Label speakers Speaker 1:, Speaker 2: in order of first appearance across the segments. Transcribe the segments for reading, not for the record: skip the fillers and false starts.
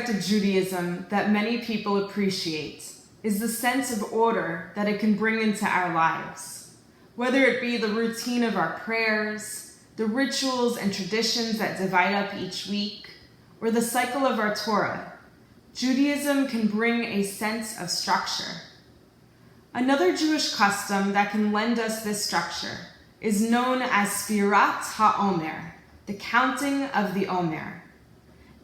Speaker 1: aspect of Judaism that many people appreciate is the sense of order that it can bring into our lives. Whether it be the routine of our prayers, the rituals and traditions that divide up each week, or the cycle of our Torah, Judaism can bring a sense of structure. Another Jewish custom that can lend us this structure is known as Sfirat HaOmer, the counting of the Omer.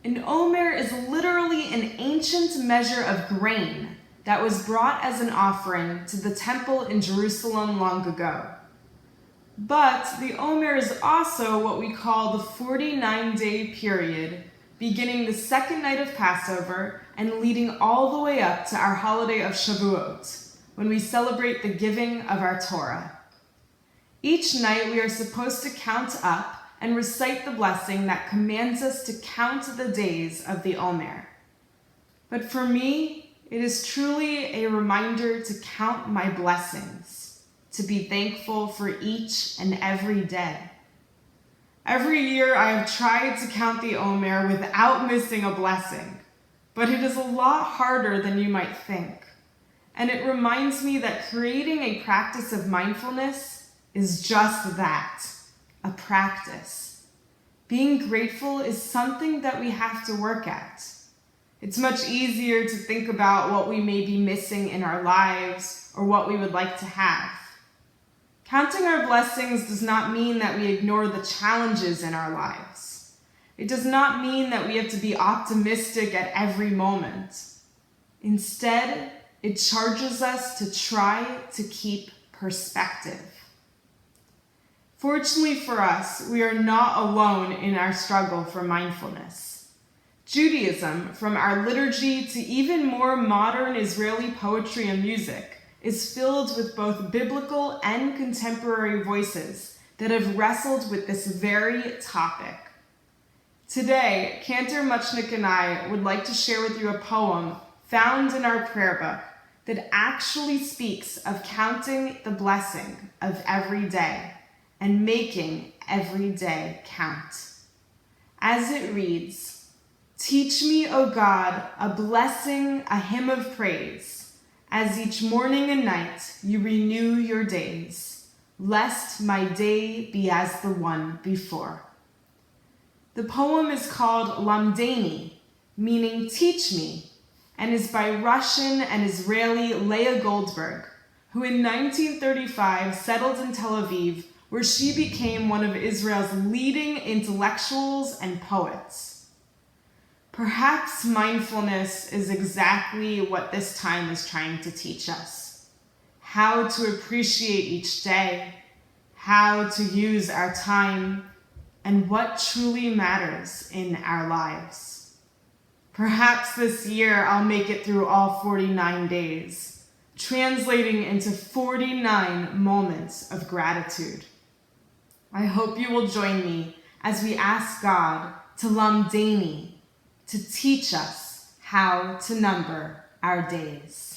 Speaker 1: An Omer is literally an ancient measure of grain that was brought as an offering to the temple in Jerusalem long ago. But the Omer is also what we call the 49-day period, beginning the second night of Passover and leading all the way up to our holiday of Shavuot, when we celebrate the giving of our Torah. Each night we are supposed to count up and recite the blessing that commands us to count the days of the Omer. But for me, it is truly a reminder to count my blessings, to be thankful for each and every day. Every year I have tried to count the Omer without missing a blessing, but it is a lot harder than you might think. And it reminds me that creating a practice of mindfulness is just that. A practice. Being grateful is something that we have to work at. It's much easier to think about what we may be missing in our lives or what we would like to have. Counting our blessings does not mean that we ignore the challenges in our lives. It does not mean that we have to be optimistic at every moment. Instead, it charges us to try to keep perspective. Fortunately for us, we are not alone in our struggle for mindfulness. Judaism, from our liturgy to even more modern Israeli poetry and music, is filled with both biblical and contemporary voices that have wrestled with this very topic. Today, Cantor, Muchnick, and I would like to share with you a poem found in our prayer book that actually speaks of counting the blessing of every day and making every day count. As it reads, "Teach me, O God, a blessing, a hymn of praise, as each morning and night you renew your days, lest my day be as the one before." The poem is called Lamdeini, meaning teach me, and is by Russian and Israeli Leah Goldberg, who in 1935 settled in Tel Aviv, where she became one of Israel's leading intellectuals and poets. Perhaps mindfulness is exactly what this time is trying to teach us. How to appreciate each day, how to use our time, and what truly matters in our lives. Perhaps this year I'll make it through all 49 days, translating into 49 moments of gratitude. I hope you will join me as we ask God to Lamdeini, to teach us how to number our days.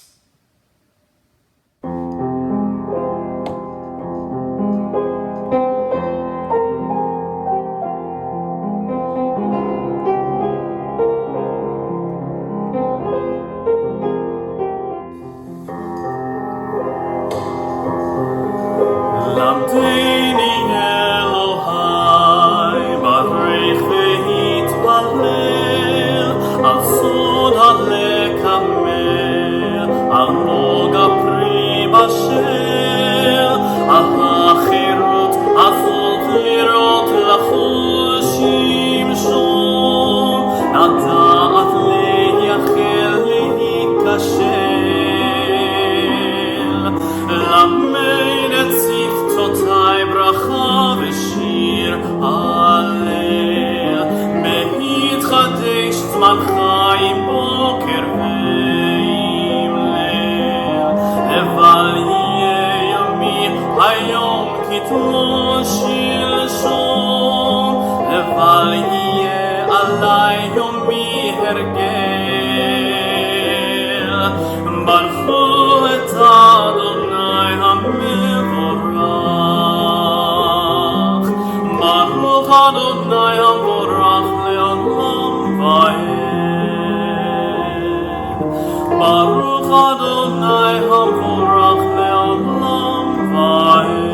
Speaker 2: Adonai, Amorach, Le'olam, Va'ed. Baruch Adonai Havorach Le'olam Va'ed.